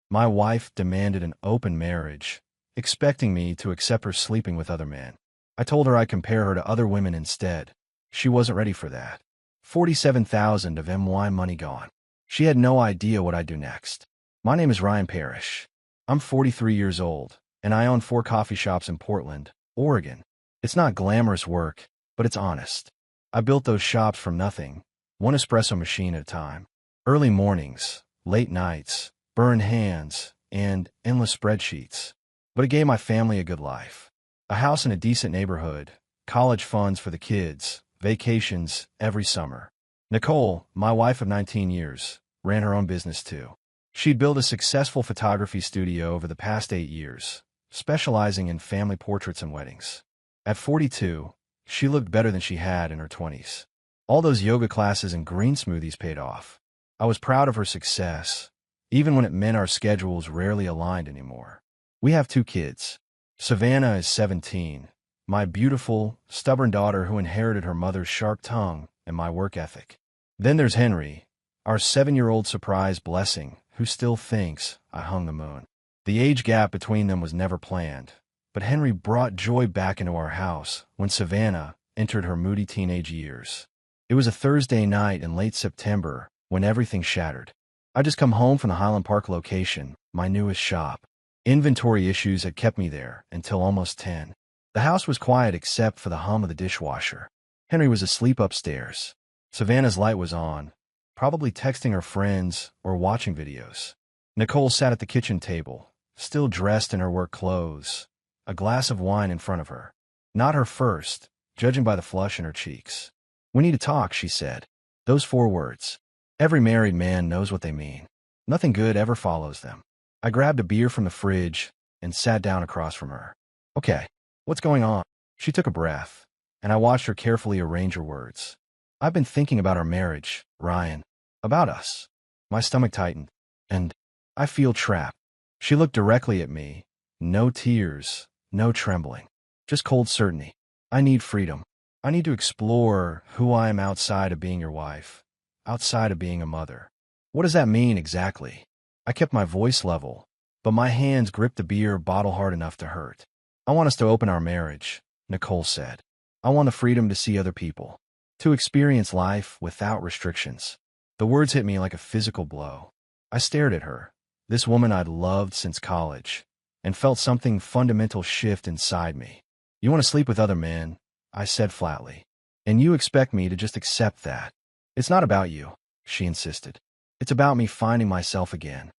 My wife demanded an open marriage, expecting me to accept her sleeping with other men. I told her I'd compare her to other women instead. She wasn't ready for that. 47,000 of my money gone. She had no idea what I'd do next. My name is Ryan Parrish. I'm 43 years old, and I own 4 coffee shops in Portland, Oregon. It's not glamorous work, but it's honest. I built those shops from nothing, one espresso machine at a time. Early mornings, late nights, burned hands, and endless spreadsheets. But it gave my family a good life. A house in a decent neighborhood, college funds for the kids, vacations every summer. Nicole, my wife of 19 years, ran her own business too. She'd built a successful photography studio over the past 8 years, specializing in family portraits and weddings. At 42, she looked better than she had in her 20s. All those yoga classes and green smoothies paid off. I was proud of her success, even when it meant our schedules rarely aligned anymore. We have 2 kids. Savannah is 17, my beautiful, stubborn daughter who inherited her mother's sharp tongue and my work ethic. Then there's Henry, our 7-year-old surprise blessing, who still thinks I hung the moon. The age gap between them was never planned, but Henry brought joy back into our house when Savannah entered her moody teenage years. It was a Thursday night in late September when everything shattered. I just come home from the Highland Park location, my newest shop. Inventory issues had kept me there until almost 10. The house was quiet except for the hum of the dishwasher. Henry was asleep upstairs. Savannah's light was on, probably texting her friends or watching videos. Nicole sat at the kitchen table, still dressed in her work clothes, a glass of wine in front of her. Not her first, judging by the flush in her cheeks. "We need to talk," she said. Those 4 words. Every married man knows what they mean. Nothing good ever follows them. I grabbed a beer from the fridge and sat down across from her. "Okay, what's going on?" She took a breath, and I watched her carefully arrange her words. "I've been thinking about our marriage, Ryan. About us." My stomach tightened, and I feel trapped. She looked directly at me. No tears, no trembling. Just cold certainty. "I need freedom. I need to explore who I am outside of being your wife, outside of being a mother." "What does that mean exactly?" I kept my voice level, but my hands gripped the beer bottle hard enough to hurt. "I want us to open our marriage," Nicole said. "I want the freedom to see other people, to experience life without restrictions." The words hit me like a physical blow. I stared at her, this woman I'd loved since college, and felt something fundamental shift inside me. "You want to sleep with other men," I said flatly, "and you expect me to just accept that." "It's not about you," she insisted. "It's about me finding myself again."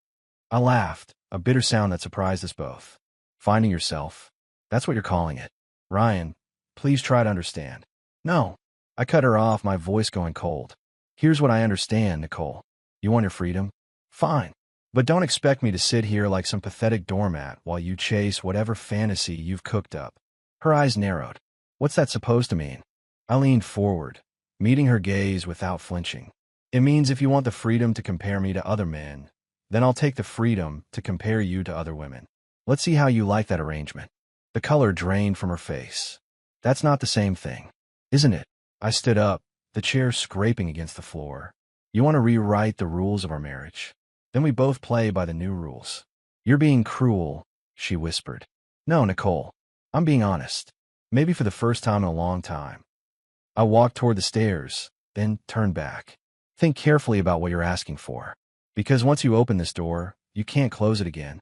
I laughed, a bitter sound that surprised us both. "Finding yourself? That's what you're calling it. Ryan, please try to understand." "No." I cut her off, my voice going cold. "Here's what I understand, Nicole. You want your freedom? Fine. But don't expect me to sit here like some pathetic doormat while you chase whatever fantasy you've cooked up." Her eyes narrowed. "What's that supposed to mean?" I leaned forward, meeting her gaze without flinching. "It means if you want the freedom to compare me to other men, then I'll take the freedom to compare you to other women. Let's see how you like that arrangement." The color drained from her face. "That's not the same thing, isn't it?" I stood up, the chair scraping against the floor. "You want to rewrite the rules of our marriage? Then we both play by the new rules." "You're being cruel," she whispered. "No, Nicole. I'm being honest. Maybe for the first time in a long time." I walked toward the stairs, then turned back. "Think carefully about what you're asking for. Because once you open this door, you can't close it again."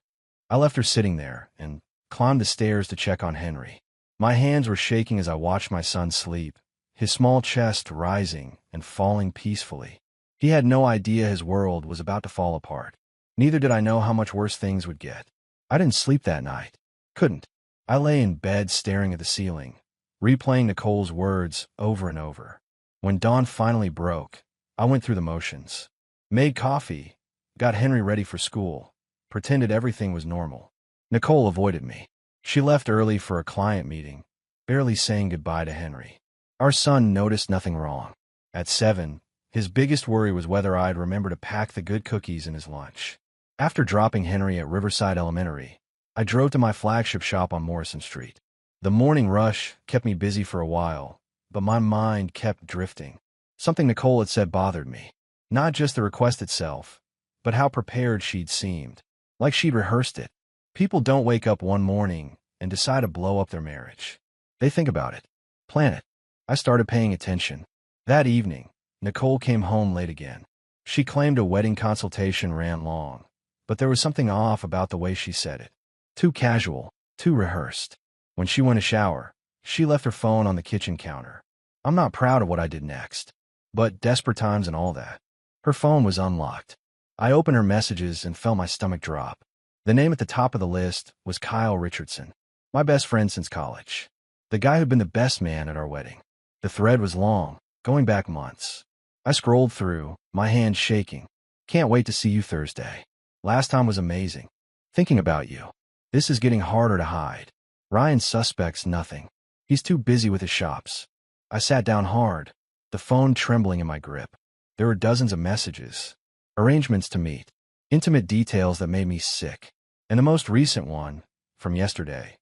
I left her sitting there and climbed the stairs to check on Henry. My hands were shaking as I watched my son sleep, his small chest rising and falling peacefully. He had no idea his world was about to fall apart. Neither did I know how much worse things would get. I didn't sleep that night. Couldn't. I lay in bed staring at the ceiling, replaying Nicole's words over and over. When dawn finally broke, I went through the motions. Made coffee, got Henry ready for school, pretended everything was normal. Nicole avoided me. She left early for a client meeting, barely saying goodbye to Henry. Our son noticed nothing wrong. At 7, his biggest worry was whether I'd remember to pack the good cookies in his lunch. After dropping Henry at Riverside Elementary, I drove to my flagship shop on Morrison Street. The morning rush kept me busy for a while, but my mind kept drifting. Something Nicole had said bothered me. Not just the request itself, but how prepared she'd seemed. like she'd rehearsed it. People don't wake up one morning and decide to blow up their marriage. They think about it, plan it. I started paying attention. That evening, Nicole came home late again. She claimed a wedding consultation ran long, but there was something off about the way she said it. Too casual, too rehearsed. When she went to shower, she left her phone on the kitchen counter. I'm not proud of what I did next, but desperate times and all that. Her phone was unlocked. I opened her messages and felt my stomach drop. The name at the top of the list was Kyle Richardson, my best friend since college. The guy who'd been the best man at our wedding. The thread was long, going back months. I scrolled through, my hands shaking. Can't wait to see you Thursday. Last time was amazing. Thinking about you. This is getting harder to hide. Ryan suspects nothing. He's too busy with his shops. I sat down hard, the phone trembling in my grip. There were dozens of messages. Arrangements to meet. Intimate details that made me sick. And the most recent one, from yesterday.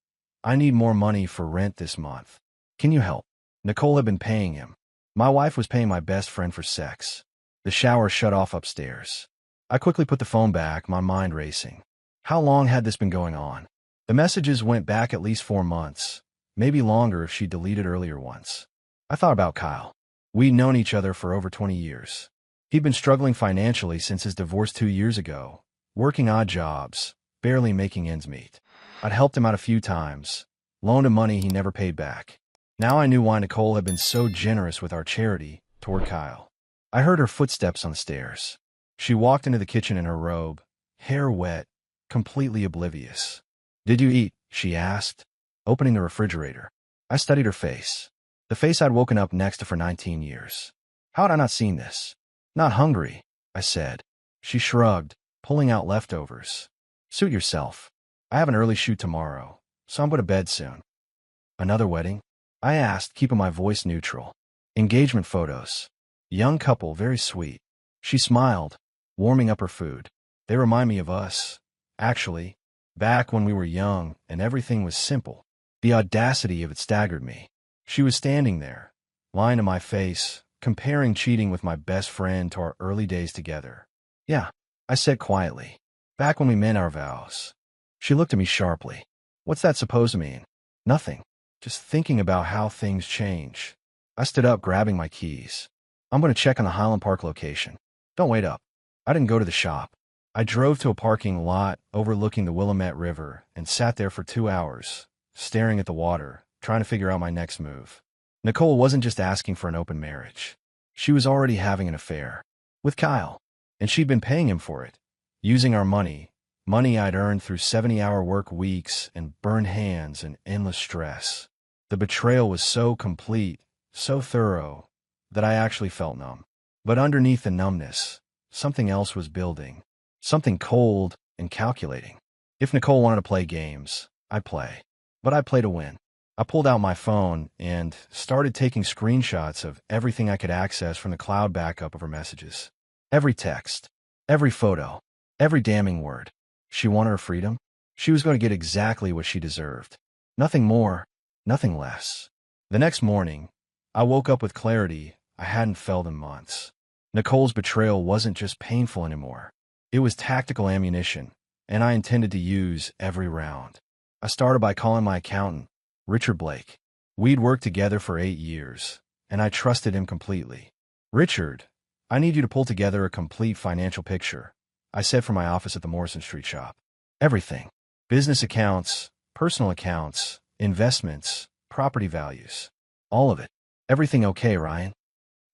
I need more money for rent this month. Can you help? Nicole had been paying him. My wife was paying my best friend for sex. The shower shut off upstairs. I quickly put the phone back, my mind racing. How long had this been going on? The messages went back at least 4 months, maybe longer if she deleted earlier ones. I thought about Kyle. We'd known each other for over 20 years. He'd been struggling financially since his divorce 2 years ago, working odd jobs, barely making ends meet. I'd helped him out a few times, loaned him money he never paid back. Now I knew why Nicole had been so generous with our charity toward Kyle. I heard her footsteps on the stairs. She walked into the kitchen in her robe, hair wet, completely oblivious. "Did you eat?" she asked, opening the refrigerator. I studied her face. The face I'd woken up next to for 19 years. How had I not seen this? "Not hungry," I said. She shrugged, pulling out leftovers. "Suit yourself. I have an early shoot tomorrow, so I'm going to bed soon." "Another wedding?" I asked, keeping my voice neutral. "Engagement photos. Young couple, very sweet." She smiled, warming up her food. "They remind me of us, actually, back when we were young and everything was simple." The audacity of it staggered me. She was standing there, lying to my face, comparing cheating with my best friend to our early days together. "Yeah," I said quietly. "Back when we meant our vows." She looked at me sharply. "What's that supposed to mean?" "Nothing. Just thinking about how things change." I stood up, grabbing my keys. "I'm going to check on the Highland Park location. Don't wait up." I didn't go to the shop. I drove to a parking lot overlooking the Willamette River and sat there for 2 hours, staring at the water, trying to figure out my next move. Nicole wasn't just asking for an open marriage. She was already having an affair. With Kyle. And she'd been paying him for it. Using our money I'd earned through 70-hour work weeks and burned hands and endless stress. The betrayal was so complete, so thorough, that I actually felt numb. But underneath the numbness, something else was building. Something cold and calculating. If Nicole wanted to play games, I'd play. But I'd play to win. I pulled out my phone and started taking screenshots of everything I could access from the cloud backup of her messages. Every text, every photo, every damning word. She wanted her freedom. She was going to get exactly what she deserved. Nothing more, nothing less. The next morning, I woke up with clarity I hadn't felt in months. Nicole's betrayal wasn't just painful anymore. It was tactical ammunition, and I intended to use every round. I started by calling my accountant, Richard Blake. We'd worked together for 8 years, and I trusted him completely. "Richard, I need you to pull together a complete financial picture," I said from my office at the Morrison Street shop. "Everything. Business accounts, personal accounts, investments, property values. All of it. Everything okay, Ryan?"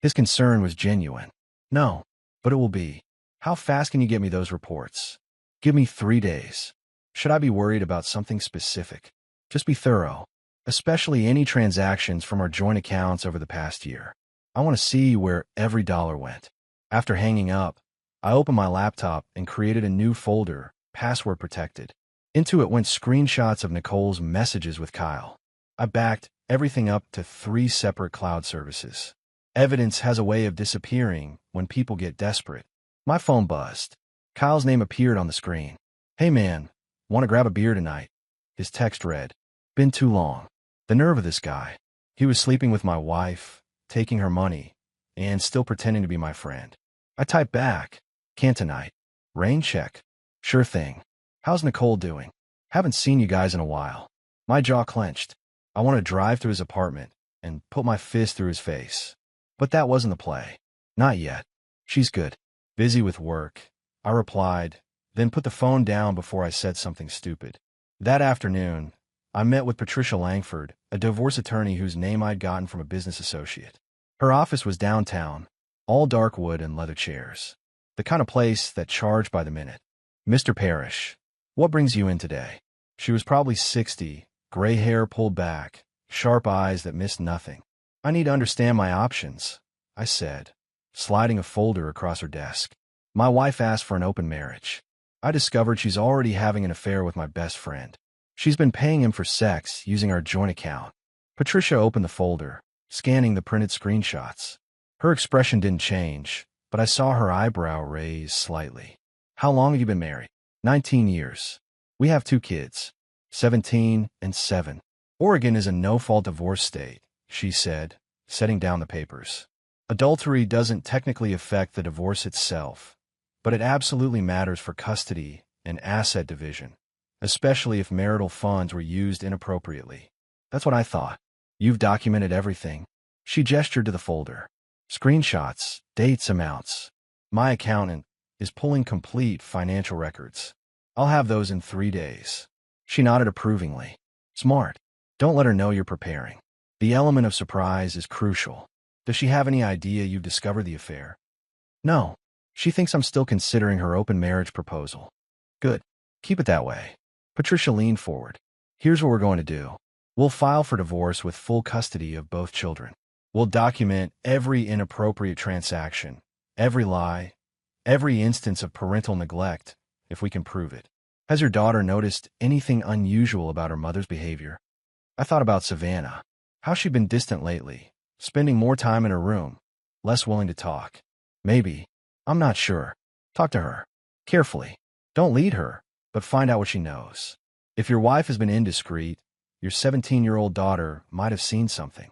His concern was genuine. "No, but it will be. How fast can you get me those reports?" "Give me 3 days." "Should I be worried about something specific?" "Just be thorough, especially any transactions from our joint accounts over the past year. I want to see where every dollar went." After hanging up, I opened my laptop and created a new folder, password protected. Into it went screenshots of Nicole's messages with Kyle. I backed everything up to 3 separate cloud services. Evidence has a way of disappearing when people get desperate. My phone buzzed. Kyle's name appeared on the screen. "Hey man, want to grab a beer tonight?" His text read, "Been too long." The nerve of this guy. He was sleeping with my wife, taking her money, and still pretending to be my friend. I typed back, "Can't tonight. Rain check." "Sure thing." How's Nicole doing? Haven't seen you guys in a while. My jaw clenched. I wanted to drive to his apartment and put my fist through his face. But that wasn't the play. Not yet. She's good. Busy with work, I replied, then put the phone down before I said something stupid. That afternoon, I met with Patricia Langford, a divorce attorney whose name I'd gotten from a business associate. Her office was downtown, all dark wood and leather chairs. The kind of place that charged by the minute. Mr. Parrish, what brings you in today? She was probably 60, gray hair pulled back, sharp eyes that missed nothing. I need to understand my options, I said, sliding a folder across her desk. My wife asked for an open marriage. I discovered she's already having an affair with my best friend. She's been paying him for sex using our joint account. Patricia opened the folder, scanning the printed screenshots. Her expression didn't change, but I saw her eyebrow raise slightly. How long have you been married? 19 years. We have 2 kids, 17 and 7. Oregon is a no-fault divorce state, she said, setting down the papers. Adultery doesn't technically affect the divorce itself, but it absolutely matters for custody and asset division, especially if marital funds were used inappropriately. That's what I thought. You've documented everything. She gestured to the folder. Screenshots, dates, amounts. My accountant is pulling complete financial records. I'll have those in 3 days. She nodded approvingly. Smart. Don't let her know you're preparing. The element of surprise is crucial. Does she have any idea you've discovered the affair? No. She thinks I'm still considering her open marriage proposal. Good. Keep it that way. Patricia leaned forward. Here's what we're going to do. We'll file for divorce with full custody of both children. We'll document every inappropriate transaction, every lie, every instance of parental neglect, if we can prove it. Has your daughter noticed anything unusual about her mother's behavior? I thought about Savannah. How she'd been distant lately, spending more time in her room, less willing to talk. Maybe. I'm not sure. Talk to her. Carefully. Don't lead her, but find out what she knows. If your wife has been indiscreet, your 17-year-old daughter might have seen something.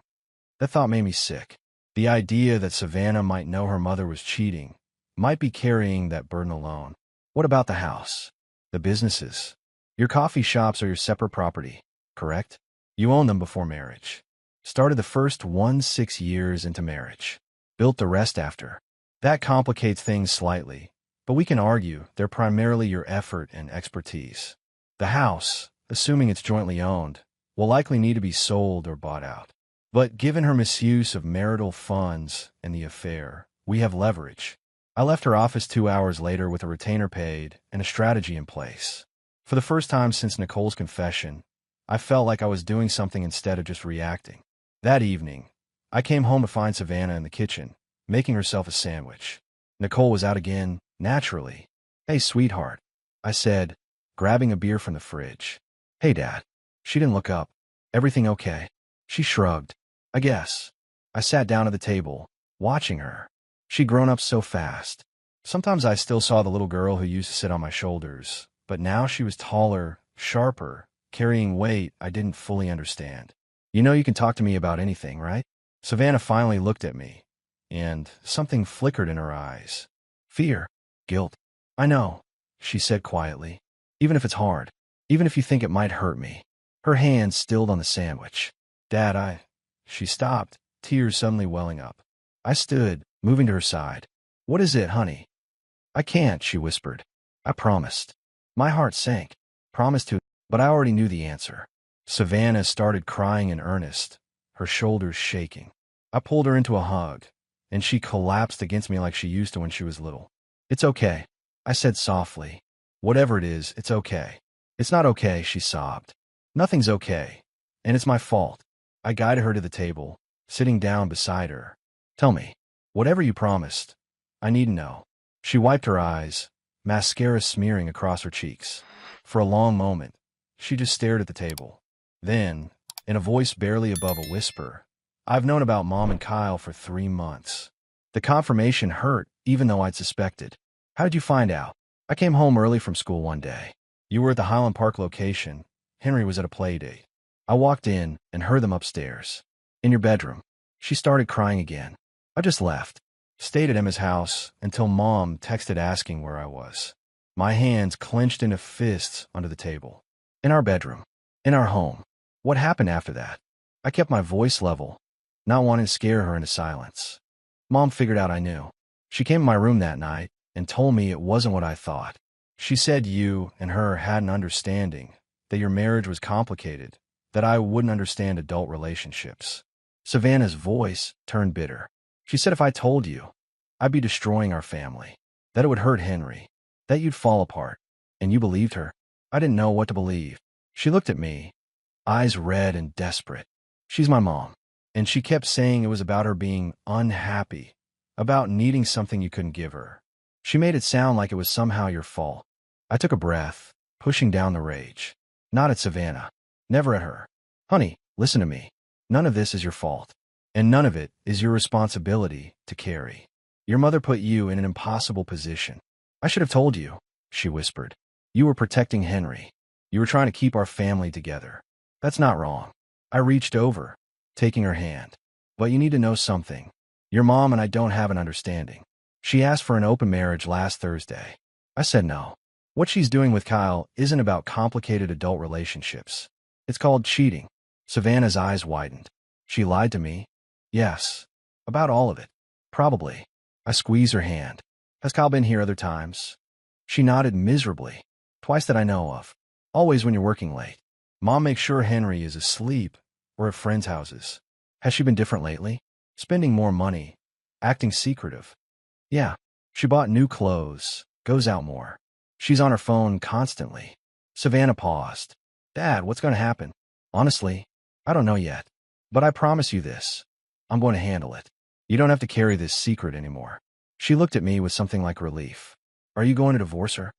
That thought made me sick. The idea that Savannah might know her mother was cheating, might be carrying that burden alone. What about the house? The businesses? Your coffee shops are your separate property, correct? You owned them before marriage. Started the first 6 years into marriage. Built the rest after. That complicates things slightly, but we can argue they're primarily your effort and expertise. The house, assuming it's jointly owned, will likely need to be sold or bought out. But given her misuse of marital funds and the affair, we have leverage. I left her office 2 hours later with a retainer paid and a strategy in place. For the first time since Nicole's confession, I felt like I was doing something instead of just reacting. That evening, I came home to find Savannah in the kitchen, making herself a sandwich. Nicole was out again, naturally. Hey, sweetheart, I said, grabbing a beer from the fridge. Hey, Dad. She didn't look up. Everything okay? She shrugged. I guess. I sat down at the table, watching her. She'd grown up so fast. Sometimes I still saw the little girl who used to sit on my shoulders, but now she was taller, sharper, carrying weight I didn't fully understand. You know you can talk to me about anything, right? Savannah finally looked at me, and something flickered in her eyes. Fear. Guilt. I know, she said quietly. Even if it's hard. Even if you think it might hurt me. Her hand stilled on the sandwich. Dad, She stopped, tears suddenly welling up. I stood, moving to her side. What is it, honey? I can't, she whispered. I promised. My heart sank. Promised to, but I already knew the answer. Savannah started crying in earnest, her shoulders shaking. I pulled her into a hug, and she collapsed against me like she used to when she was little. It's okay, I said softly. Whatever it is, it's okay. It's not okay, she sobbed. Nothing's okay, and it's my fault. I guided her to the table, sitting down beside her. Tell me, whatever you promised, I need to know. She wiped her eyes, mascara smearing across her cheeks. For a long moment, she just stared at the table. Then, in a voice barely above a whisper, I've known about Mom and Kyle for 3 months. The confirmation hurt, even though I'd suspected. How did you find out? I came home early from school one day. You were at the Highland Park location. Henry was at a play date. I walked in and heard them upstairs. In your bedroom. She started crying again. I just left. Stayed at Emma's house until Mom texted asking where I was. My hands clenched into fists under the table. In our bedroom. In our home. What happened after that? I kept my voice level, not wanting to scare her into silence. Mom figured out I knew. She came to my room that night and told me it wasn't what I thought. She said you and her had an understanding, that your marriage was complicated, that I wouldn't understand adult relationships. Savannah's voice turned bitter. She said if I told you, I'd be destroying our family, that it would hurt Henry, that you'd fall apart. And you believed her? I didn't know what to believe. She looked at me, eyes red and desperate. She's my mom, and she kept saying it was about her being unhappy, about needing something you couldn't give her. She made it sound like it was somehow your fault. I took a breath, pushing down the rage. Not at Savannah. Never at her. Honey, listen to me. None of this is your fault. And none of it is your responsibility to carry. Your mother put you in an impossible position. I should have told you, she whispered. You were protecting Henry. You were trying to keep our family together. That's not wrong. I reached over, taking her hand. But you need to know something. Your mom and I don't have an understanding. She asked for an open marriage last Thursday. I said no. What she's doing with Kyle isn't about complicated adult relationships. It's called cheating. Savannah's eyes widened. She lied to me? Yes. About all of it. Probably. I squeezed her hand. Has Kyle been here other times? She nodded miserably. Twice that I know of. Always when you're working late. Mom makes sure Henry is asleep or at friends' houses. Has she been different lately? Spending more money. Acting secretive. Yeah. She bought new clothes. Goes out more. She's on her phone constantly. Savannah paused. Dad, what's going to happen? Honestly, I don't know yet. But I promise you this. I'm going to handle it. You don't have to carry this secret anymore. She looked at me with something like relief. Are you going to divorce her?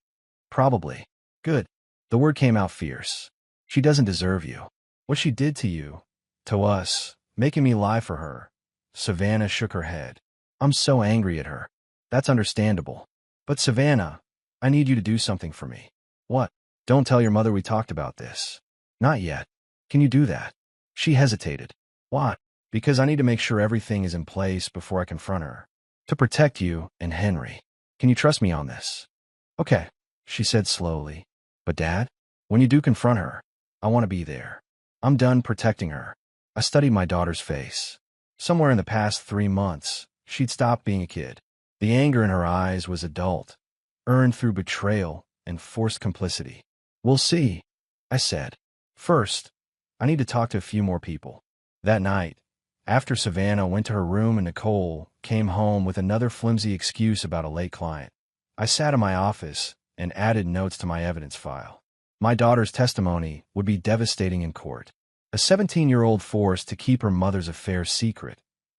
Probably. Good. The word came out fierce. She doesn't deserve you. What she did to you, to us, making me lie for her. Savannah shook her head. I'm so angry at her. That's understandable. But Savannah, I need you to do something for me. What? Don't tell your mother we talked about this. Not yet. Can you do that? She hesitated. Why? Because I need to make sure everything is in place before I confront her. To protect you and Henry. Can you trust me on this? Okay, she said slowly. But Dad, when you do confront her, I want to be there. I'm done protecting her. I studied my daughter's face. Somewhere in the past 3 months, she'd stopped being a kid. The anger in her eyes was adult, earned through betrayal and forced complicity. We'll see, I said. First, I need to talk to a few more people. That night, after Savannah went to her room and Nicole came home with another flimsy excuse about a late client, I sat in my office and added notes to my evidence file. My daughter's testimony would be devastating in court. A 17-year-old forced to keep her mother's affair secret,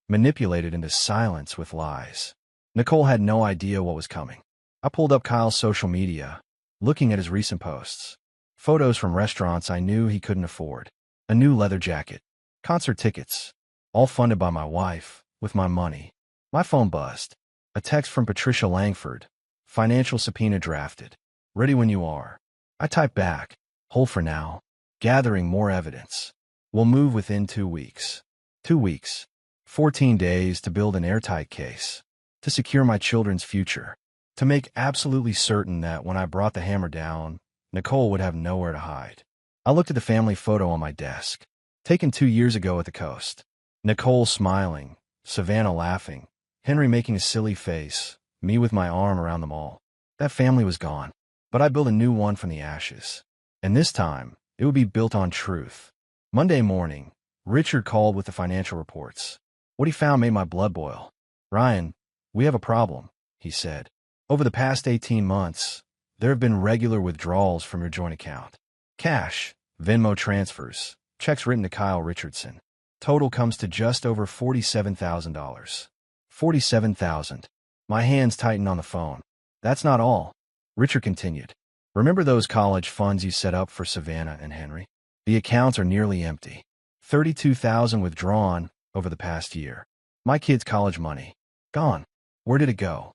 manipulated into silence with lies. Nicole had no idea what was coming. I pulled up Kyle's social media, looking at his recent posts. Photos from restaurants I knew he couldn't afford. A new leather jacket. Concert tickets. All funded by my wife, with my money. My phone buzzed. A text from Patricia Langford. Financial subpoena drafted. Ready when you are. I typed back. Hold for now. Gathering more evidence. We'll move within 2 weeks. 2 weeks. 14 days to build an airtight case. To secure my children's future. To make absolutely certain that when I brought the hammer down, Nicole would have nowhere to hide. I looked at the family photo on my desk. Taken 2 years ago at the coast. Nicole smiling. Savannah laughing. Henry making a silly face. Me with my arm around them all. That family was gone. But I built a new one from the ashes. And this time, it would be built on truth. Monday morning, Richard called with the financial reports. What he found made my blood boil. Ryan, we have a problem, he said. Over the past 18 months, there have been regular withdrawals from your joint account. Cash, Venmo transfers, checks written to Kyle Richardson. Total comes to just over $47,000. $47,000. My hands tightened on the phone. That's not all. Richard continued. Remember those college funds you set up for Savannah and Henry? The accounts are nearly empty. $32,000 withdrawn over the past year. My kids' college money. Gone. Where did it go?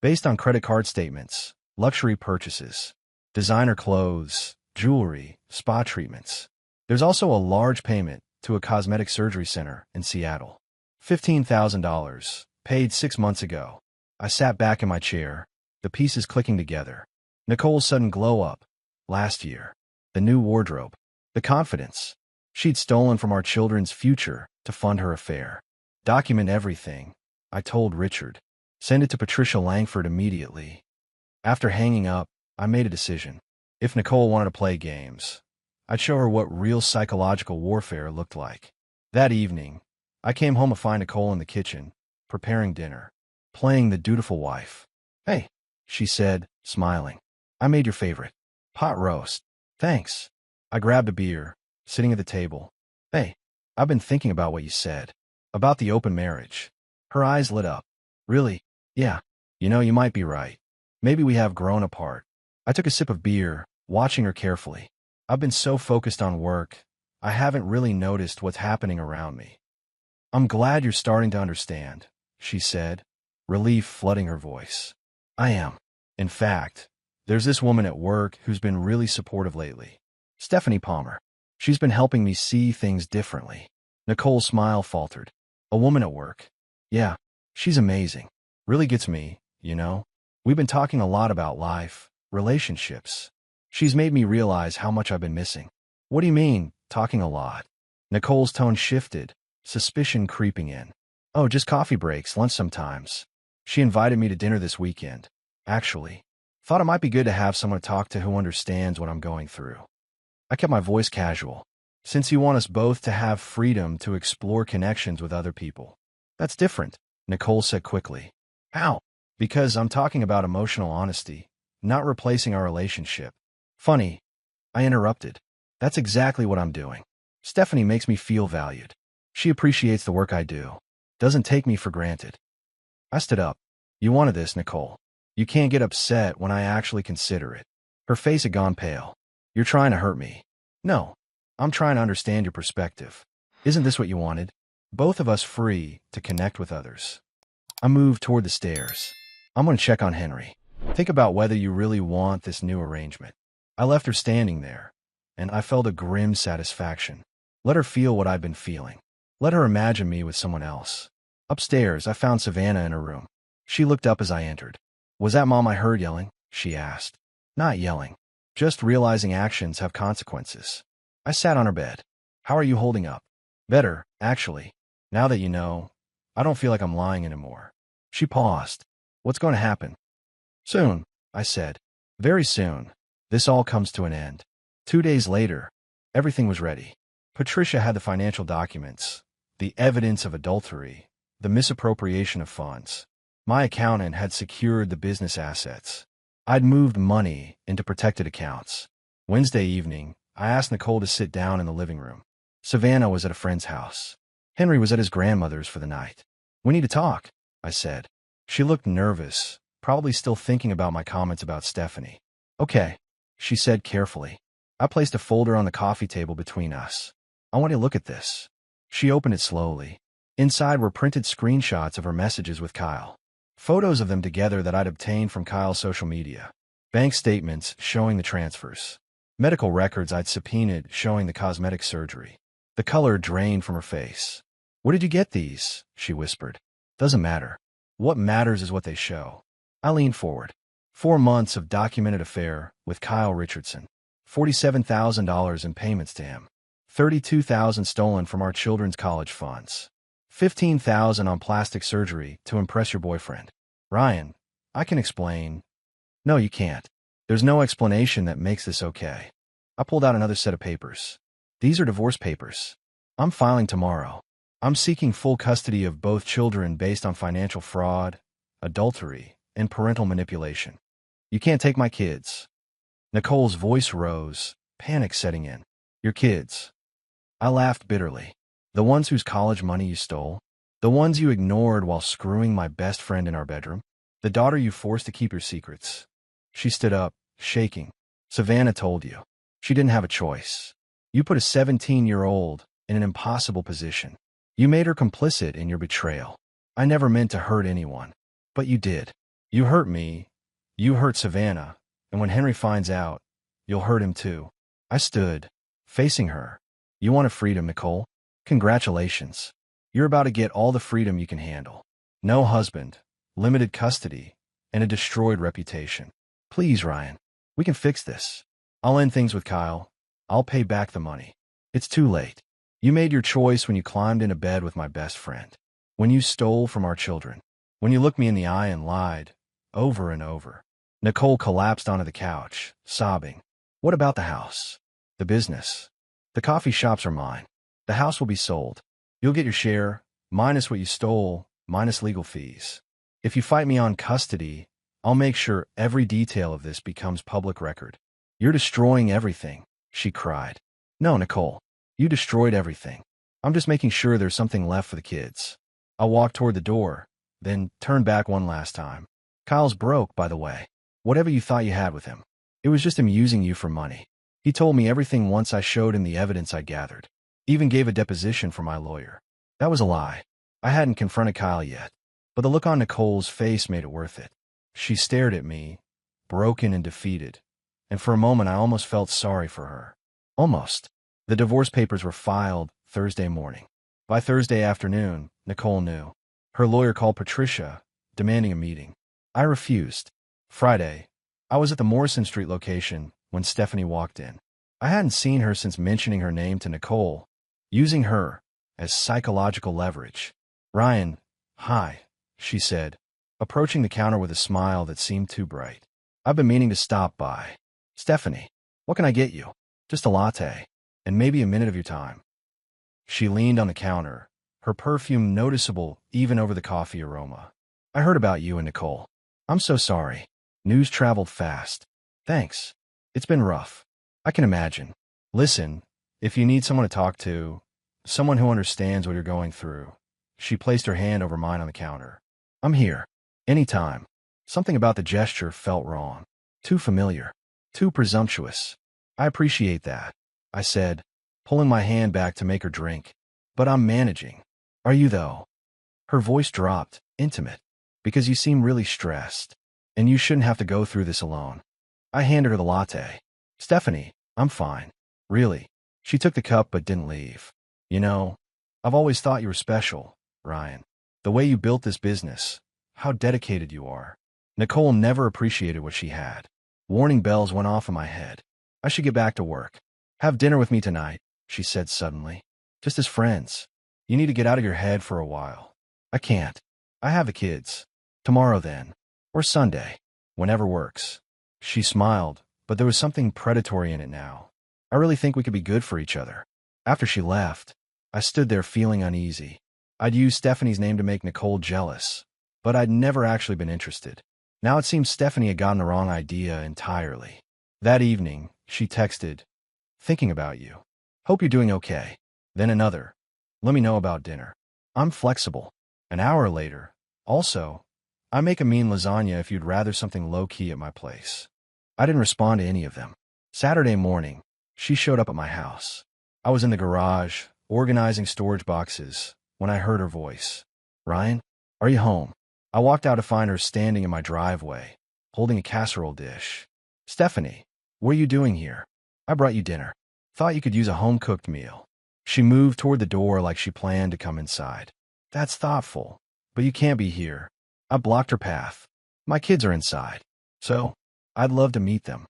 Based on credit card statements, luxury purchases, designer clothes, jewelry, spa treatments. There's also a large payment to a cosmetic surgery center in Seattle. $15,000, paid 6 months ago. I sat back in my chair, the pieces clicking together. Nicole's sudden glow-up. Last year. The new wardrobe. The confidence. She'd stolen from our children's future to fund her affair. Document everything, I told Richard. Send it to Patricia Langford immediately. After hanging up, I made a decision. If Nicole wanted to play games, I'd show her what real psychological warfare looked like. That evening, I came home to find Nicole in the kitchen, preparing dinner, playing the dutiful wife. "Hey," she said, smiling. "I made your favorite. Pot roast. Thanks." I grabbed a beer, sitting at the table. "Hey, I've been thinking about what you said. About the open marriage." Her eyes lit up. "Really? Yeah. You might be right. Maybe we have grown apart." I took a sip of beer, watching her carefully. "I've been so focused on work, I haven't really noticed what's happening around me." "I'm glad you're starting to understand," she said, relief flooding her voice. "I am. In fact, there's this woman at work who's been really supportive lately. Stephanie Palmer. She's been helping me see things differently." Nicole's smile faltered. "A woman at work? Yeah, she's amazing. Really gets me, We've been talking a lot about life, relationships. She's made me realize how much I've been missing." "What do you mean, talking a lot?" Nicole's tone shifted, suspicion creeping in. "Oh, just coffee breaks, lunch sometimes. She invited me to dinner this weekend, actually. Thought it might be good to have someone to talk to who understands what I'm going through." I kept my voice casual. "Since you want us both to have freedom to explore connections with other people." "That's different," Nicole said quickly. "How?" "Because I'm talking about emotional honesty, not replacing our relationship." "Funny," I interrupted. "That's exactly what I'm doing. Stephanie makes me feel valued. She appreciates the work I do. Doesn't take me for granted." I stood up. "You wanted this, Nicole. You can't get upset when I actually consider it." Her face had gone pale. "You're trying to hurt me." "No. I'm trying to understand your perspective. Isn't this what you wanted? Both of us free to connect with others." I moved toward the stairs. "I'm going to check on Henry. Think about whether you really want this new arrangement." I left her standing there, and I felt a grim satisfaction. Let her feel what I'd been feeling. Let her imagine me with someone else. Upstairs, I found Savannah in her room. She looked up as I entered. "Was that Mom I heard yelling?" she asked. "Not yelling. Just realizing actions have consequences." I sat on her bed. "How are you holding up?" "Better, actually. Now that you know, I don't feel like I'm lying anymore." She paused. "What's going to happen?" "Soon," I said. "Very soon. This all comes to an end." 2 days later, everything was ready. Patricia had the financial documents, the evidence of adultery, the misappropriation of funds. My accountant had secured the business assets. I'd moved money into protected accounts. Wednesday evening, I asked Nicole to sit down in the living room. Savannah was at a friend's house. Henry was at his grandmother's for the night. "We need to talk," I said. She looked nervous, probably still thinking about my comments about Stephanie. "Okay," she said carefully. I placed a folder on the coffee table between us. "I want you to look at this." She opened it slowly. Inside were printed screenshots of her messages with Kyle. Photos of them together that I'd obtained from Kyle's social media. Bank statements showing the transfers. Medical records I'd subpoenaed showing the cosmetic surgery. The color drained from her face. "Where did you get these?" she whispered. "Doesn't matter. What matters is what they show." I leaned forward. 4 months of documented affair with Kyle Richardson. $47,000 in payments to him. $32,000 stolen from our children's college funds. $15,000 on plastic surgery to impress your boyfriend. "Ryan, I can explain." "No, you can't. There's no explanation that makes this okay." I pulled out another set of papers. "These are divorce papers. I'm filing tomorrow. I'm seeking full custody of both children based on financial fraud, adultery, and parental manipulation. You can't take my kids." Nicole's voice rose, panic setting in. "Your kids?" I laughed bitterly. "The ones whose college money you stole? The ones you ignored while screwing my best friend in our bedroom? The daughter you forced to keep your secrets?" She stood up, shaking. "Savannah told you. She didn't have a choice. You put a 17-year-old in an impossible position. You made her complicit in your betrayal. I never meant to hurt anyone. But you did. You hurt me. You hurt Savannah. And when Henry finds out, you'll hurt him too." I stood, facing her. "You wanted freedom, Nicole? Congratulations. You're about to get all the freedom you can handle. No husband, limited custody, and a destroyed reputation. Please, Ryan, We can fix this. I'll end things with Kyle. I'll pay back the money. It's too late. You made your choice when you climbed into bed with my best friend. When you stole from our children. When you looked me in the eye and lied. Over and over. Nicole collapsed onto the couch, sobbing. What about the house? The business? The coffee shops are mine. The house will be sold. You'll get your share, minus what you stole, minus legal fees. If you fight me on custody, I'll make sure every detail of this becomes public record. You're destroying everything, she cried. No, Nicole. You destroyed everything. I'm just making sure there's something left for the kids. I walked toward the door, then turned back one last time. Kyle's broke, by the way. Whatever you thought you had with him. It was just him using you for money. He told me everything once I showed him the evidence I gathered. Even gave a deposition for my lawyer. That was a lie. I hadn't confronted Kyle yet. But the look on Nicole's face made it worth it. She stared at me, broken and defeated. And for a moment I almost felt sorry for her. Almost. The divorce papers were filed Thursday morning. By Thursday afternoon, Nicole knew. Her lawyer called Patricia, demanding a meeting. I refused. Friday, I was at the Morrison Street location when Stephanie walked in. I hadn't seen her since mentioning her name to Nicole, using her as psychological leverage. Ryan, hi, she said, approaching the counter with a smile that seemed too bright. I've been meaning to stop by. Stephanie, what can I get you? Just a latte, and maybe a minute of your time. She leaned on the counter, her perfume noticeable even over the coffee aroma. I heard about you and Nicole. I'm so sorry. News traveled fast. Thanks. It's been rough. I can imagine. Listen, if you need someone to talk to, someone who understands what you're going through. She placed her hand over mine on the counter. I'm here. Anytime. Something about the gesture felt wrong. Too familiar. Too presumptuous. I appreciate that, I said, pulling my hand back to make her drink. But I'm managing. Are you, though? Her voice dropped, intimate. Because you seem really stressed. And you shouldn't have to go through this alone. I handed her the latte. Stephanie, I'm fine. Really. She took the cup but didn't leave. You know, I've always thought you were special, Ryan. The way you built this business. How dedicated you are. Nicole never appreciated what she had. Warning bells went off in my head. I should get back to work. Have dinner with me tonight, she said suddenly. Just as friends. You need to get out of your head for a while. I can't. I have the kids. Tomorrow then. Or Sunday. Whenever works. She smiled, but there was something predatory in it now. I really think we could be good for each other. After she left, I stood there feeling uneasy. I'd used Stephanie's name to make Nicole jealous, but I'd never actually been interested. Now it seemed Stephanie had gotten the wrong idea entirely. That evening, she texted, thinking about you. Hope you're doing okay. Then another. Let me know about dinner. I'm flexible. An hour later. Also, I make a mean lasagna if you'd rather something low-key at my place. I didn't respond to any of them. Saturday morning, she showed up at my house. I was in the garage, organizing storage boxes, when I heard her voice. Ryan, are you home? I walked out to find her standing in my driveway, holding a casserole dish. Stephanie, what are you doing here? I brought you dinner. Thought you could use a home-cooked meal. She moved toward the door like she planned to come inside. That's thoughtful, but you can't be here. I blocked her path. My kids are inside. So, I'd love to meet them.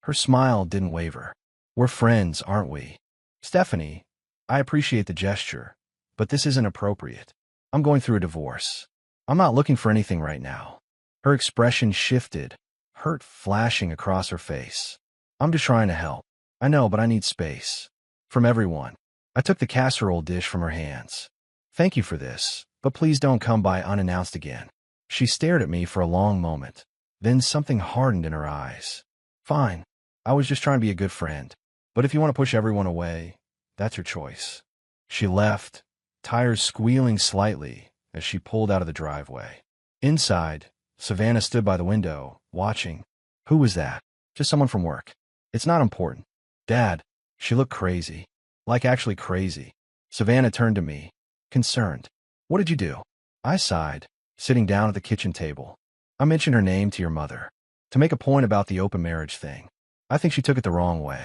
Her smile didn't waver. We're friends, aren't we? Stephanie, I appreciate the gesture, but this isn't appropriate. I'm going through a divorce. I'm not looking for anything right now. Her expression shifted, hurt flashing across her face. I'm just trying to help. I know, but I need space. From everyone. I took the casserole dish from her hands. Thank you for this, but please don't come by unannounced again. She stared at me for a long moment. Then something hardened in her eyes. Fine. I was just trying to be a good friend. But if you want to push everyone away, that's your choice. She left, tires squealing slightly as she pulled out of the driveway. Inside, Savannah stood by the window, watching. Who was that? Just someone from work. It's not important. Dad. She looked crazy. Like actually crazy. Savannah turned to me, concerned. What did you do? I sighed, sitting down at the kitchen table. I mentioned her name to your mother. To make a point about the open marriage thing. I think she took it the wrong way.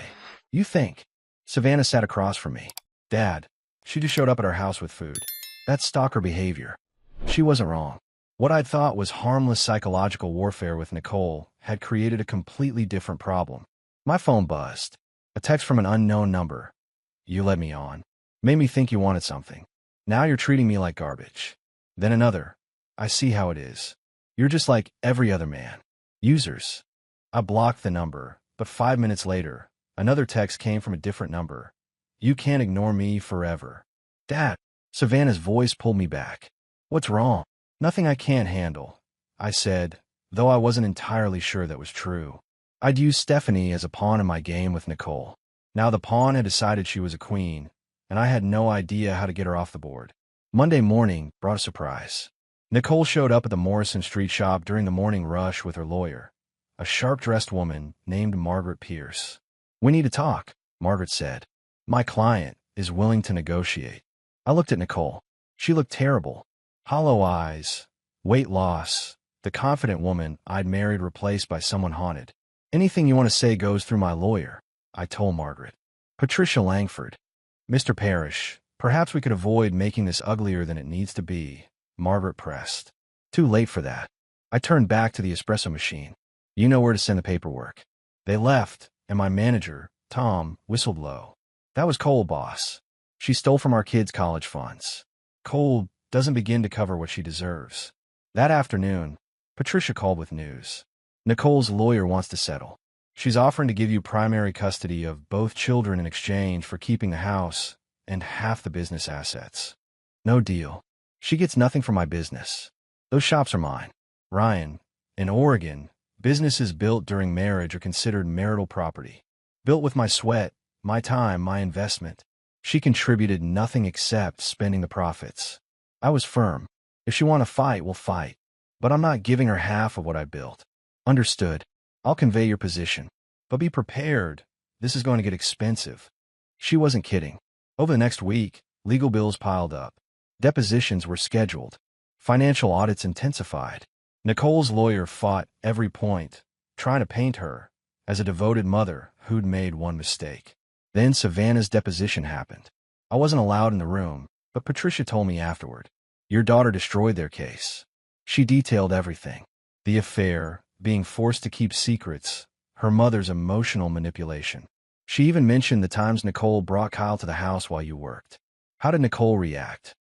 You think? Savannah sat across from me. Dad. She just showed up at our house with food. That's stalker behavior. She wasn't wrong. What I'd thought was harmless psychological warfare with Nicole had created a completely different problem. My phone buzzed. A text from an unknown number. "You led me on. Made me think you wanted something. Now you're treating me like garbage." Then another. "I see how it is. You're just like every other man." Users. I blocked the number, but 5 minutes later, another text came from a different number. "You can't ignore me forever." "Dad." Savannah's voice pulled me back. "What's wrong?" "Nothing I can't handle," I said, though I wasn't entirely sure that was true. I'd used Stephanie as a pawn in my game with Nicole. Now the pawn had decided she was a queen, and I had no idea how to get her off the board. Monday morning brought a surprise. Nicole showed up at the Morrison Street shop during the morning rush with her lawyer, a sharp-dressed woman named Margaret Pierce. "We need to talk," Margaret said. "My client is willing to negotiate." I looked at Nicole. She looked terrible. Hollow eyes, weight loss, the confident woman I'd married replaced by someone haunted. "Anything you want to say goes through my lawyer," I told Margaret. "Patricia Langford." "Mr. Parrish, perhaps we could avoid making this uglier than it needs to be," Margaret pressed. "Too late for that." I turned back to the espresso machine. "You know where to send the paperwork." They left, and my manager, Tom, whistled low. "That was Cole, boss. She stole from our kids' college funds. Cole doesn't begin to cover what she deserves." That afternoon, Patricia called with news. "Nicole's lawyer wants to settle. She's offering to give you primary custody of both children in exchange for keeping the house and half the business assets." "No deal. She gets nothing from my business. Those shops are mine." Ryan, in Oregon, businesses built during marriage are considered marital property. Built with my sweat, my time, my investment. She contributed nothing except spending the profits. I was firm. "If she want to fight, we'll fight. But I'm not giving her half of what I built." "Understood. I'll convey your position. But be prepared. This is going to get expensive." She wasn't kidding. Over the next week, legal bills piled up. Depositions were scheduled. Financial audits intensified. Nicole's lawyer fought every point, trying to paint her as a devoted mother who'd made one mistake. Then Savannah's deposition happened. I wasn't allowed in the room, but Patricia told me afterward. "Your daughter destroyed their case." She detailed everything. The affair, being forced to keep secrets, her mother's emotional manipulation. She even mentioned the times Nicole brought Kyle to the house while you worked. How did Nicole react?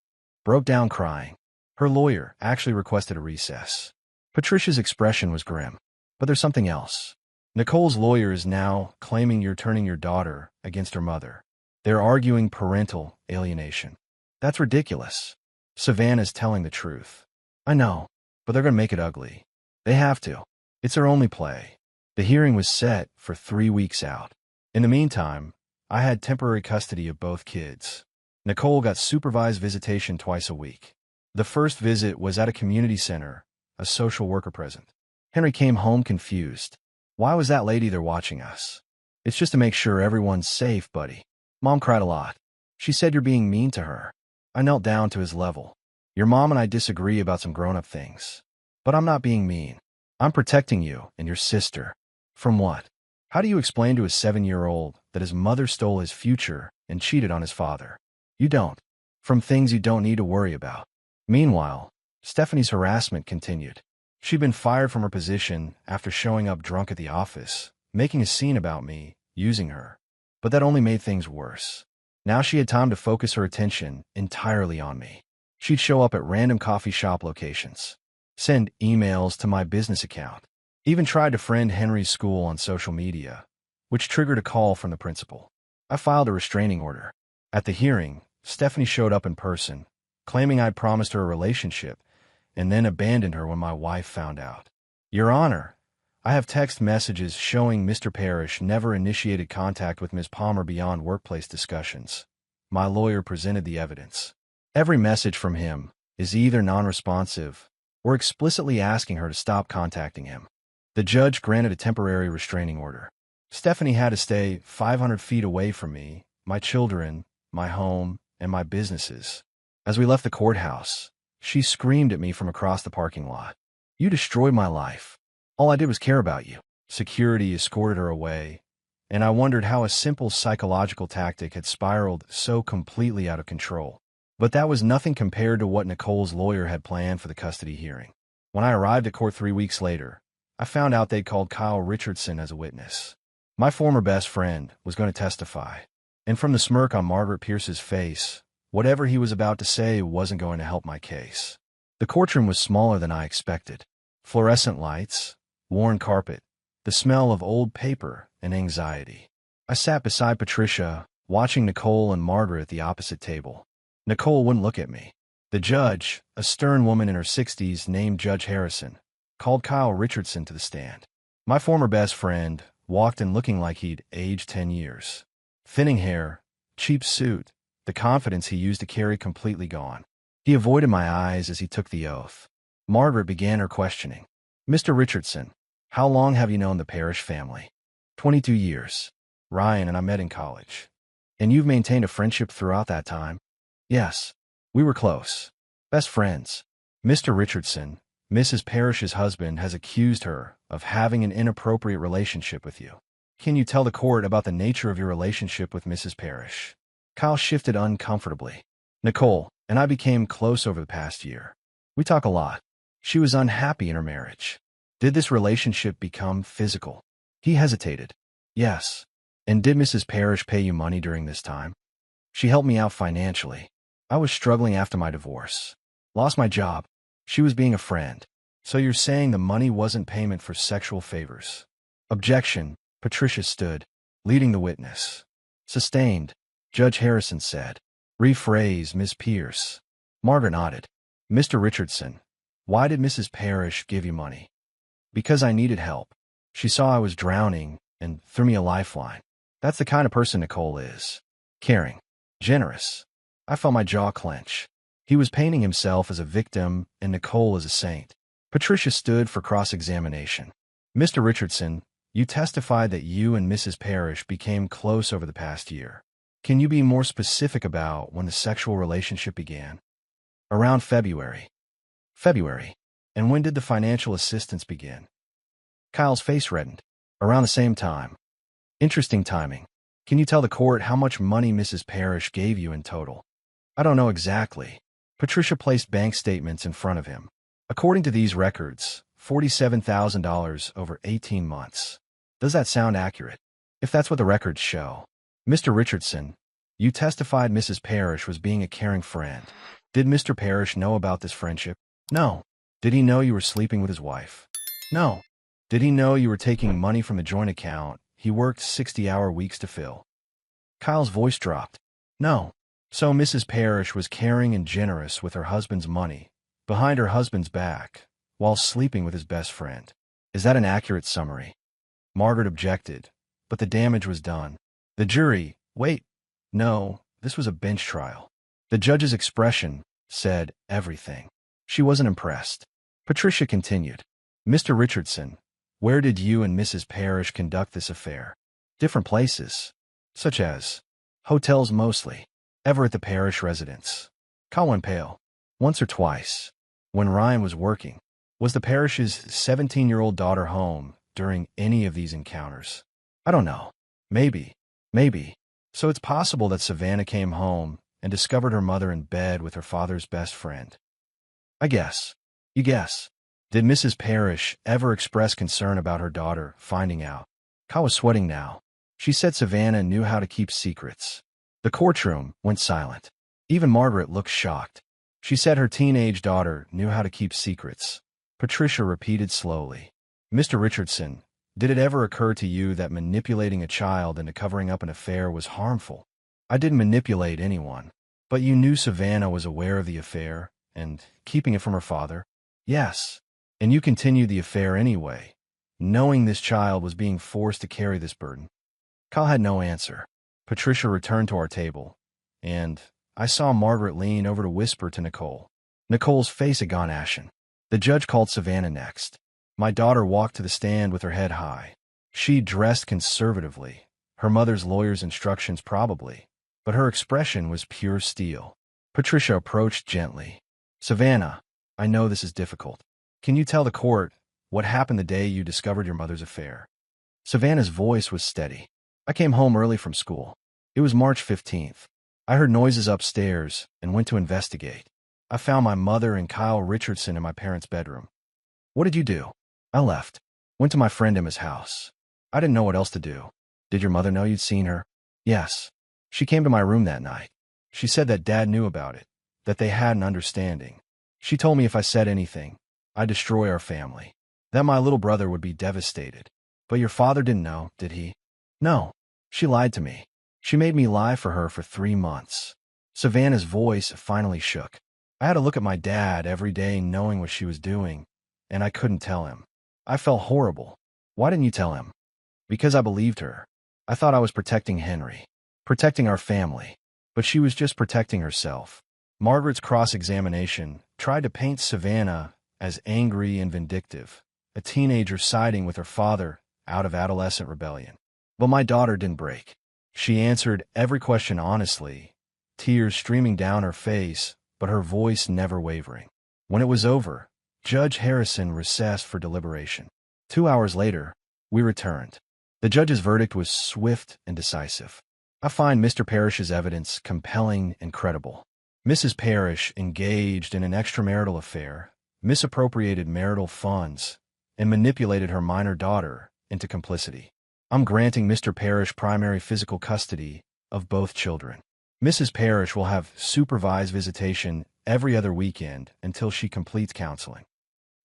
Broke down crying. Her lawyer actually requested a recess. Patricia's expression was grim. But there's something else. Nicole's lawyer is now claiming you're turning your daughter against her mother. They're arguing parental alienation. That's ridiculous. Savannah's telling the truth. I know, but they're going to make it ugly. They have to. It's their only play. The hearing was set for 3 weeks out. In the meantime, I had temporary custody of both kids. Nicole got supervised visitation twice a week. The first visit was at a community center, a social worker present. Henry came home confused. "Why was that lady there watching us?" "It's just to make sure everyone's safe, buddy." Mom cried a lot. She said you're being mean to her. I knelt down to his level. "Your mom and I disagree about some grown-up things. But I'm not being mean. I'm protecting you and your sister." "From what?" "How do you explain to a 7-year-old that his mother stole his future and cheated on his father?" "You don't." "From things you don't need to worry about." Meanwhile, Stephanie's harassment continued. She'd been fired from her position after showing up drunk at the office, making a scene about me, using her. But that only made things worse. Now she had time to focus her attention entirely on me. She'd show up at random coffee shop locations, send emails to my business account, even tried to friend Henry's school on social media, which triggered a call from the principal. I filed a restraining order. At the hearing, Stephanie showed up in person, claiming I'd promised her a relationship, and then abandoned her when my wife found out. "Your Honor, I have text messages showing Mr. Parrish never initiated contact with Ms. Palmer beyond workplace discussions." My lawyer presented the evidence. Every message from him is either non-responsive or explicitly asking her to stop contacting him. The judge granted a temporary restraining order. Stephanie had to stay 500 feet away from me, my children, my home, and my businesses. As we left the courthouse, she screamed at me from across the parking lot. "You destroyed my life. All I did was care about you." Security escorted her away, and I wondered how a simple psychological tactic had spiraled so completely out of control. But that was nothing compared to what Nicole's lawyer had planned for the custody hearing. When I arrived at court 3 weeks later, I found out they'd called Kyle Richardson as a witness. My former best friend was going to testify, and from the smirk on Margaret Pierce's face, whatever he was about to say wasn't going to help my case. The courtroom was smaller than I expected. Fluorescent lights, worn carpet, the smell of old paper, and anxiety. I sat beside Patricia, watching Nicole and Margaret at the opposite table. Nicole wouldn't look at me. The judge, a stern woman in her 60s named Judge Harrison, called Kyle Richardson to the stand. My former best friend walked in looking like he'd aged 10 years. Thinning hair, cheap suit, the confidence he used to carry completely gone. He avoided my eyes as he took the oath. Margaret began her questioning. Mr. Richardson, how long have you known the Parrish family? 22 years. Ryan and I met in college. And you've maintained a friendship throughout that time? Yes. We were close. Best friends. Mr. Richardson, Mrs. Parrish's husband has accused her of having an inappropriate relationship with you. Can you tell the court about the nature of your relationship with Mrs. Parrish? Kyle shifted uncomfortably. Nicole and I became close over the past year. We talk a lot. She was unhappy in her marriage. Did this relationship become physical? He hesitated. Yes. And did Mrs. Parrish pay you money during this time? She helped me out financially. I was struggling after my divorce. Lost my job. She was being a friend. So you're saying the money wasn't payment for sexual favors? Objection. Patricia stood, leading the witness. Sustained, Judge Harrison said. Rephrase, Miss Pierce. Margaret nodded. Mr. Richardson, why did Mrs. Parrish give you money? Because I needed help. She saw I was drowning and threw me a lifeline. That's the kind of person Nicole is. Caring. Generous. I felt my jaw clench. He was painting himself as a victim and Nicole as a saint. Patricia stood for cross-examination. Mr. Richardson, you testified that you and Mrs. Parrish became close over the past year. Can you be more specific about when the sexual relationship began? Around February. February. And when did the financial assistance begin? Kyle's face reddened. Around the same time. Interesting timing. Can you tell the court how much money Mrs. Parrish gave you in total? I don't know exactly. Patricia placed bank statements in front of him. According to these records, $47,000 over 18 months. Does that sound accurate? If that's what the records show. Mr. Richardson, you testified Mrs. Parrish was being a caring friend. Did Mr. Parrish know about this friendship? No. Did he know you were sleeping with his wife? No. Did he know you were taking money from the joint account he worked 60-hour weeks to fill? Kyle's voice dropped. No. So Mrs. Parrish was caring and generous with her husband's money, behind her husband's back, while sleeping with his best friend. Is that an accurate summary? Margaret objected, but the damage was done. The jury, wait, no, this was a bench trial. The judge's expression said everything. She wasn't impressed. Patricia continued. Mr. Richardson, where did you and Mrs. Parrish conduct this affair? Different places, such as hotels mostly. Ever at the Parrish residence? Kyle went pale. Once or twice. When Ryan was working. Was the Parrish's 17-year-old daughter home during any of these encounters? I don't know. Maybe. So it's possible that Savannah came home and discovered her mother in bed with her father's best friend. I guess. You guess. Did Mrs. Parrish ever express concern about her daughter finding out? Kyle was sweating now. She said Savannah knew how to keep secrets. The courtroom went silent. Even Margaret looked shocked. She said her teenage daughter knew how to keep secrets. Patricia repeated slowly. Mr. Richardson, did it ever occur to you that manipulating a child into covering up an affair was harmful? I didn't manipulate anyone. But you knew Savannah was aware of the affair and keeping it from her father? Yes. And you continued the affair anyway, knowing this child was being forced to carry this burden? Kyle had no answer. Patricia returned to our table, and I saw Margaret lean over to whisper to Nicole. Nicole's face had gone ashen. The judge called Savannah next. My daughter walked to the stand with her head high. She dressed conservatively, her mother's lawyer's instructions probably, but her expression was pure steel. Patricia approached gently. Savannah, I know this is difficult. Can you tell the court what happened the day you discovered your mother's affair? Savannah's voice was steady. I came home early from school. It was March 15th. I heard noises upstairs and went to investigate. I found my mother and Kyle Richardson in my parents' bedroom. What did you do? I left. Went to my friend Emma's house. I didn't know what else to do. Did your mother know you'd seen her? Yes. She came to my room that night. She said that Dad knew about it, that they had an understanding. She told me if I said anything, I'd destroy our family, that my little brother would be devastated. But your father didn't know, did he? No. She lied to me. She made me lie for her for 3 months. Savannah's voice finally shook. I had to look at my dad every day knowing what she was doing, and I couldn't tell him. I felt horrible. Why didn't you tell him? Because I believed her. I thought I was protecting Henry, protecting our family, but she was just protecting herself. Margaret's cross-examination tried to paint Savannah as angry and vindictive, a teenager siding with her father out of adolescent rebellion. But my daughter didn't break. She answered every question honestly, tears streaming down her face, but her voice never wavering. When it was over, Judge Harrison recessed for deliberation. 2 hours later, we returned. The judge's verdict was swift and decisive. I find Mr. Parrish's evidence compelling and credible. Mrs. Parrish engaged in an extramarital affair, misappropriated marital funds, and manipulated her minor daughter into complicity. I'm granting Mr. Parrish primary physical custody of both children. Mrs. Parrish will have supervised visitation every other weekend until she completes counseling.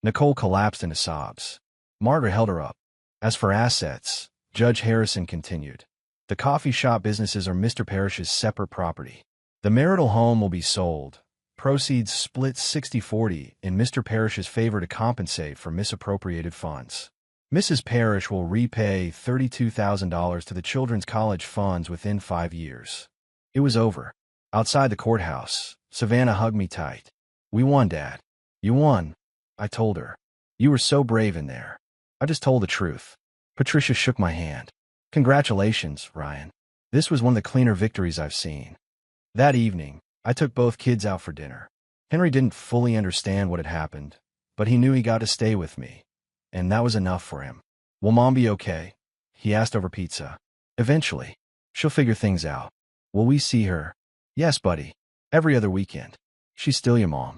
Nicole collapsed into sobs. Margaret held her up. As for assets, Judge Harrison continued. The coffee shop businesses are Mr. Parrish's separate property. The marital home will be sold, proceeds split 60-40 in Mr. Parrish's favor to compensate for misappropriated funds. Mrs. Parrish will repay $32,000 to the children's college funds within 5 years. It was over. Outside the courthouse, Savannah hugged me tight. We won, Dad. You won, I told her. You were so brave in there. I just told the truth. Patricia shook my hand. Congratulations, Ryan. This was one of the cleaner victories I've seen. That evening, I took both kids out for dinner. Henry didn't fully understand what had happened, but he knew he got to stay with me, and that was enough for him. Will Mom be okay? He asked over pizza. Eventually. She'll figure things out. Will we see her? Yes, buddy. Every other weekend. She's still your mom.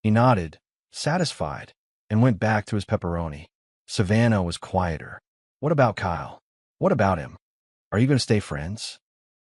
He nodded, satisfied, and went back to his pepperoni. Savannah was quieter. What about Kyle? What about him? Are you going to stay friends?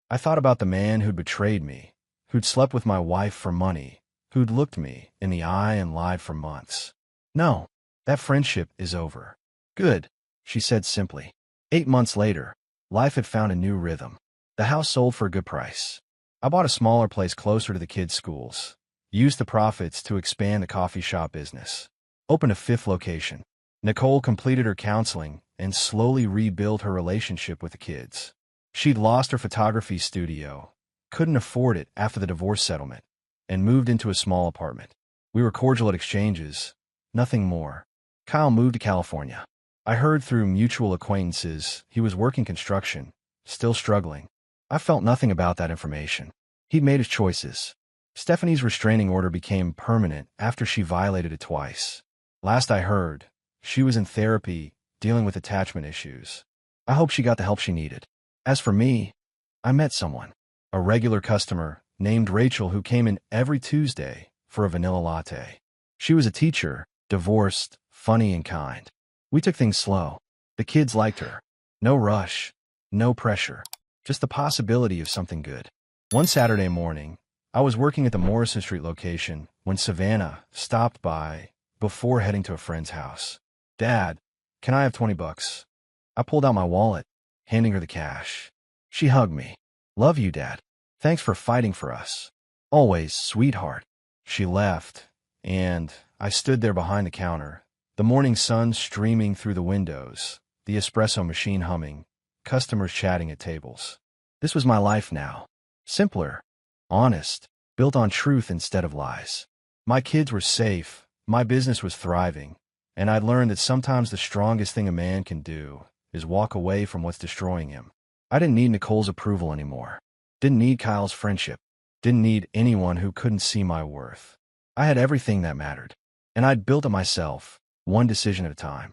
I thought about the man who'd betrayed me, who'd slept with my wife for money, who'd looked me in the eye and lied for months. No, that friendship is over. Good, she said simply. 8 months later, life had found a new rhythm. The house sold for a good price. I bought a smaller place closer to the kids' schools, used the profits to expand the coffee shop business, opened a 5th location. Nicole completed her counseling and slowly rebuilt her relationship with the kids. She'd lost her photography studio, couldn't afford it after the divorce settlement, and moved into a small apartment. We were cordial at exchanges, nothing more. Kyle moved to California. I heard through mutual acquaintances he was working construction, still struggling. I felt nothing about that information. He'd made his choices. Stephanie's restraining order became permanent after she violated it twice. Last I heard, she was in therapy, dealing with attachment issues. I hope she got the help she needed. As for me, I met someone, a regular customer named Rachel who came in every Tuesday for a vanilla latte. She was a teacher, divorced, funny and kind. We took things slow. The kids liked her. No rush, no pressure, just the possibility of something good. One Saturday morning, I was working at the Morrison Street location when Savannah stopped by before heading to a friend's house. Dad, can I have $20? I pulled out my wallet, handing her the cash. She hugged me. Love you, Dad. Thanks for fighting for us. Always, sweetheart. She left, and I stood there behind the counter, the morning sun streaming through the windows, the espresso machine humming, customers chatting at tables. This was my life now. Simpler, honest, built on truth instead of lies. My kids were safe, my business was thriving, and I'd learned that sometimes the strongest thing a man can do is walk away from what's destroying him. I didn't need Nicole's approval anymore. Didn't need Kyle's friendship. Didn't need anyone who couldn't see my worth. I had everything that mattered, and I'd built it myself, one decision at a time.